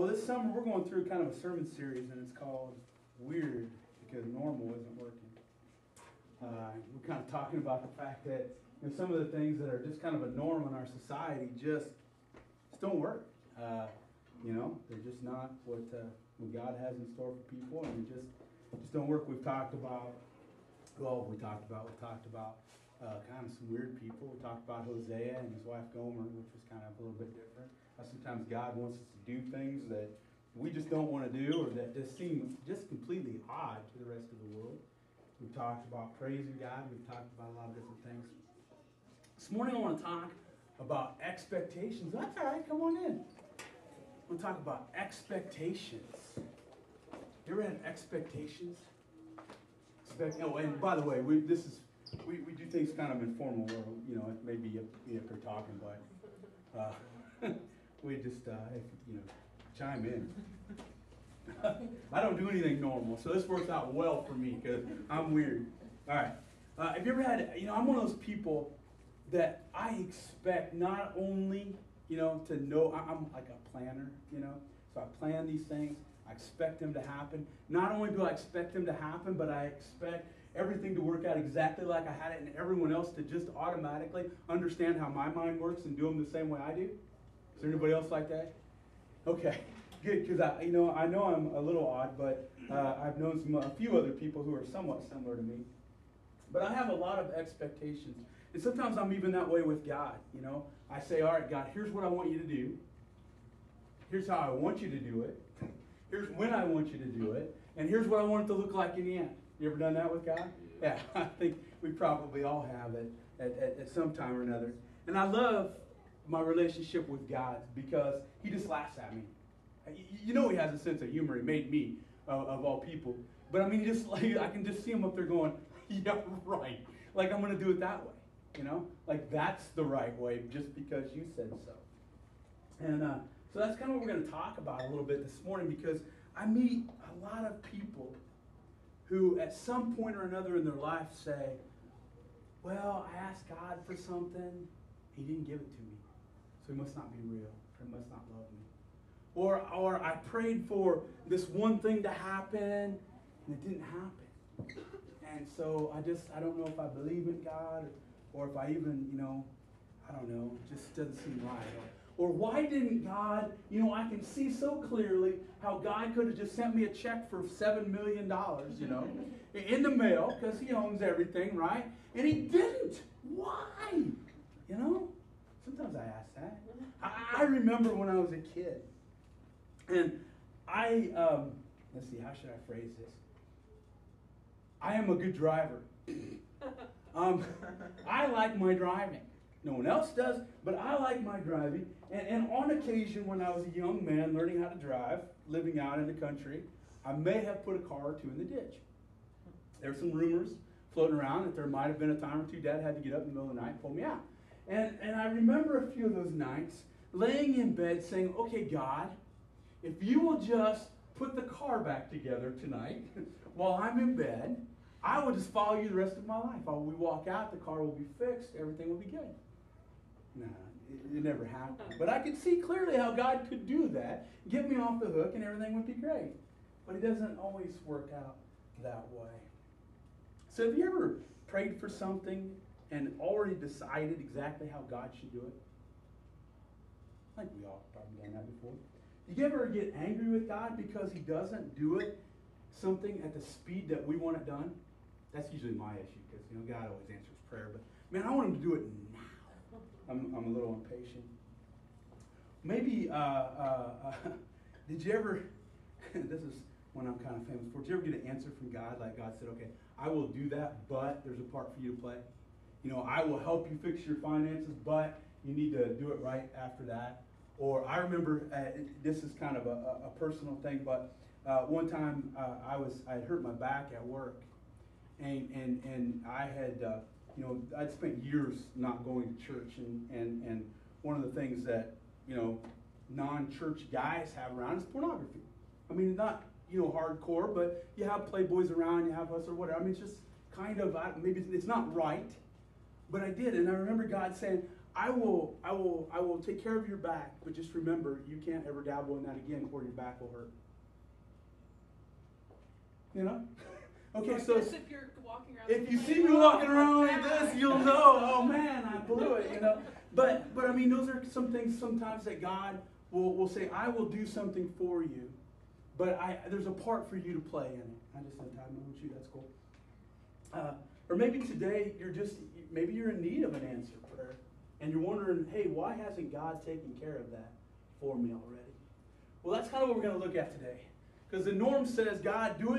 Well, this summer we're going through kind of a sermon series, and it's called Weird Because Normal Isn't Working. We're kind of talking about the fact that some of the things that are just kind of a norm in our society just don't work. They're just not what God has in store for people, and they just don't work. We've talked about kind of some weird people. We talked about Hosea and his wife Gomer, which was kind of a little bit different. Sometimes God wants us to do things that we just don't want to do, or that just seem just completely odd to the rest of the world. We've talked about praising God. We've talked about a lot of different things. This morning I want to talk about expectations. That's all right. Come on in. I want to talk about expectations. You ever had expectations? And by the way, we do things kind of informal, or it may be if you're talking, but we just chime in. I don't do anything normal, so this works out well for me because I'm weird. All right. Have you ever had? I'm one of those people that I expect not only to know. I'm like a planner, so I plan these things. I expect them to happen. Not only do I expect them to happen, but I expect everything to work out exactly like I had it, and everyone else to just automatically understand how my mind works and do them the same way I do. Is there anybody else like that? Okay, good, because I know I'm a little odd, but I've known a few other people who are somewhat similar to me. But I have a lot of expectations, and sometimes I'm even that way with God. I say, all right, God, here's what I want you to do. Here's how I want you to do it. Here's when I want you to do it. And here's what I want it to look like in the end. You ever done that with God? Yeah, I think we probably all have it at some time or another. And I love my relationship with God because he just laughs at me. He has a sense of humor. He made me, of all people. But I mean, I can just see him up there going, yeah, right. Like I'm going to do it that way. Like that's the right way just because you said so. And so that's kind of what we're going to talk about a little bit this morning, because I meet a lot of people who at some point or another in their life say, well, I asked God for something, he didn't give it to me, so he must not be real, or he must not love me. Or I prayed for this one thing to happen, and it didn't happen. And so I don't know if I believe in God, or if I even, I don't know, it just doesn't seem right. Or why didn't God, I can see so clearly how God could have just sent me a check for $7 million, in the mail, because he owns everything, right? And he didn't. Why? Sometimes I ask that. I remember when I was a kid, and let's see, how should I phrase this? I am a good driver. I like my driving. No one else does, but I like my driving. And on occasion, when I was a young man learning how to drive, living out in the country, I may have put a car or two in the ditch. There were some rumors floating around that there might have been a time or two Dad had to get up in the middle of the night and pull me out. And I remember a few of those nights laying in bed saying, okay, God, if you will just put the car back together tonight while I'm in bed, I will just follow you the rest of my life. We walk out, the car will be fixed, everything will be good. No, it never happened. But I could see clearly how God could do that, get me off the hook, and everything would be great. But it doesn't always work out that way. So have you ever prayed for something and already decided exactly how God should do it? I think we all probably done that before. Do you ever get angry with God because he doesn't do it, something at the speed that we want it done? That's usually my issue, because God always answers prayer. But man, I want him to do it now. I'm a little impatient. Maybe, did you ever, this is one I'm kind of famous for, did you ever get an answer from God? Like God said, okay, I will do that, but there's a part for you to play. I will help you fix your finances, but you need to do it right after that. Or I remember, this is kind of a personal thing, but one time I had hurt my back at work. And I had, I'd spent years not going to church, and one of the things that, non-church guys have around is pornography. I mean, not, hardcore, but you have playboys around, you have us or whatever. I mean, it's just kind of, maybe it's not right, but I did. And I remember God saying, I will take care of your back, but just remember, you can't ever dabble in that again or your back will hurt. You know? Okay, so if you're walking around, if you see me walking around like this, you'll know, oh man, I blew it, you know? But I mean, those are some things sometimes that God will say, I will do something for you, but there's a part for you to play in it. I just said, Todd, I'm with you, that's cool. Or maybe today, maybe you're in need of an answered prayer, and you're wondering, hey, why hasn't God taken care of that for me already? Well, that's kind of what we're going to look at today. Because the norm says, God, do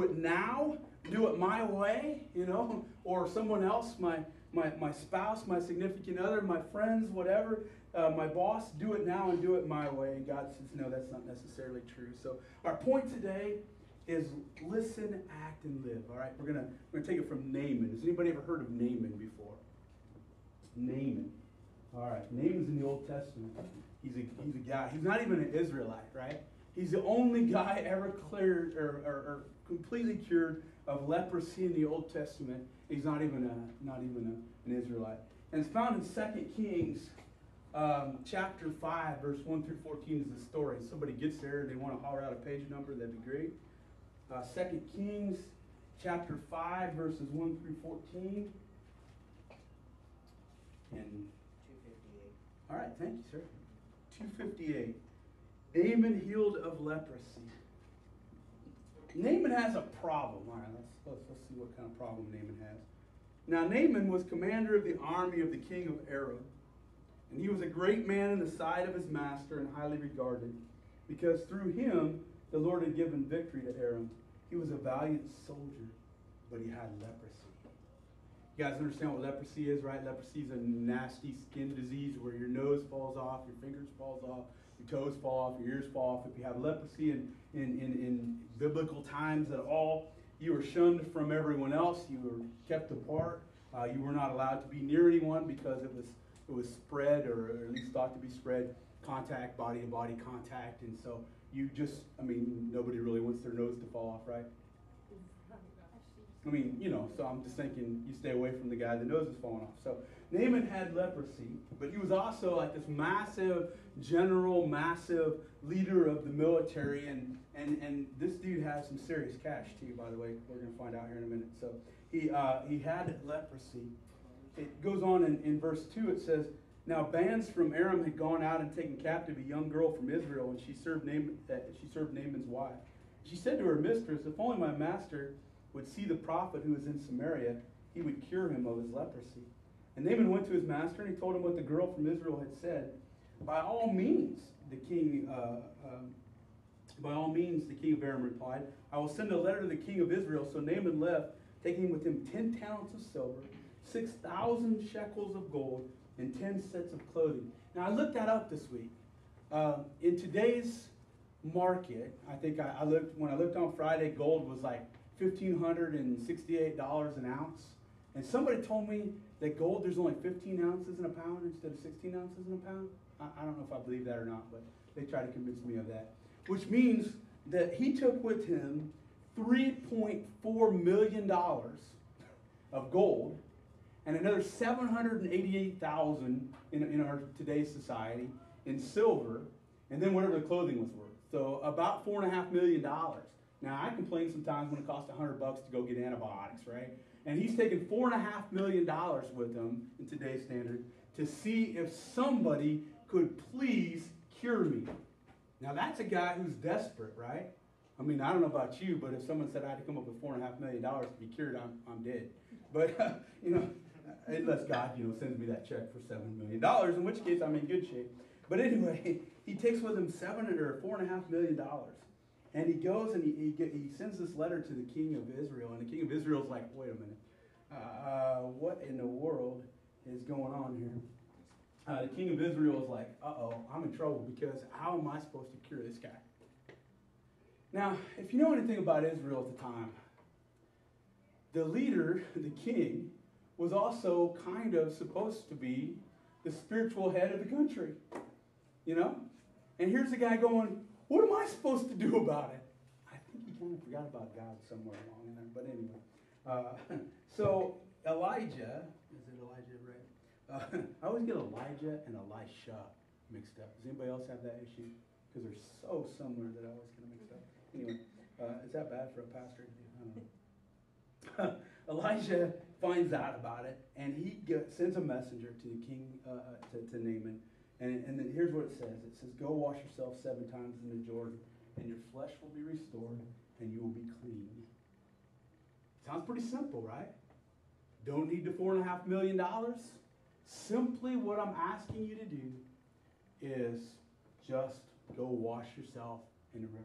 it now, do it my way, you know, or someone else, my spouse, my significant other, my friends, whatever, my boss, do it now and do it my way. And God says, no, that's not necessarily true. So our point today is listen, act, and live. All right, we're gonna take it from Naaman. Has anybody ever heard of Naaman before? Naaman. All right, Naaman's in the Old Testament. He's a guy. He's not even an Israelite, right? He's the only guy ever cleared or completely cured of leprosy in the Old Testament. He's not even an Israelite. And it's found in 2 Kings chapter 5, verse 1 through 14 is the story. If somebody gets there and they want to holler out a page number, that'd be great. 2 Kings chapter 5, verses 1 through 14. And 258. all right, thank you, sir. 258. Naaman healed of leprosy. Naaman has a problem. All right, let's see what kind of problem Naaman has. Now, Naaman was commander of the army of the king of Aram, and he was a great man in the sight of his master and highly regarded, because through him the Lord had given victory to Aram. He was a valiant soldier, but he had leprosy. You guys understand what leprosy is, right? Leprosy is a nasty skin disease where your nose falls off, your fingers falls off, your toes fall off, your ears fall off. If you have leprosy in biblical times at all, you were shunned from everyone else. You were kept apart. You were not allowed to be near anyone because it was spread, or at least thought to be spread, contact, body-to-body contact. And so you just, nobody really wants their nose to fall off, right? So I'm just thinking you stay away from the guy, the nose is falling off. So Naaman had leprosy, but he was also like this massive general, massive leader of the military, and this dude has some serious cash too, by the way. We're going to find out here in a minute. So he had leprosy. It goes on in verse 2, it says, now bands from Aram had gone out and taken captive a young girl from Israel, and she served Naaman's wife. She said to her mistress, if only my master would see the prophet who is in Samaria, he would cure him of his leprosy. And Naaman went to his master, and he told him what the girl from Israel had said. By all means, the king of Aram replied, I will send a letter to the king of Israel. So Naaman left, taking with him 10 talents of silver, 6,000 shekels of gold, and 10 sets of clothing. Now, I looked that up this week. In today's market, I think when I looked on Friday, gold was like $1,568 an ounce. And somebody told me that gold, there's only 15 ounces in a pound instead of 16 ounces in a pound. I don't know if I believe that or not, but they tried to convince me of that. Which means that he took with him $3.4 million of gold and another $788,000 in our today's society in silver, and then whatever the clothing was worth. So about $4.5 million. Now, I complain sometimes when it costs $100 to go get antibiotics, right? And he's taken $4.5 million with him in today's standard to see if somebody could please cure me. Now, that's a guy who's desperate, right? I don't know about you, but if someone said I had to come up with $4.5 million to be cured, I'm dead. But, unless God, sends me that check for $7 million, in which case I'm in good shape. But anyway, he takes with him $4.5 million. And he goes and he sends this letter to the king of Israel. And the king of Israel's like, wait a minute. What in the world is going on here? The king of Israel is like, uh-oh, I'm in trouble because how am I supposed to cure this guy? Now, if you know anything about Israel at the time, the leader, the king, was also kind of supposed to be the spiritual head of the country. And here's the guy going, what am I supposed to do about it? I think he kind of forgot about God somewhere along in there. But anyway. So Elijah, is it Elijah, right? I always get Elijah and Elisha mixed up. Does anybody else have that issue? Because they're so similar that I always get them mixed up. Anyway, is that bad for a pastor to do? I don't know. Elijah finds out about it, and he sends a messenger to the king, to Naaman. And then here's what it says. It says, go wash yourself 7 times in the Jordan, and your flesh will be restored, and you will be clean. Sounds pretty simple, right? Don't need the $4.5 million. Simply what I'm asking you to do is just go wash yourself in the river.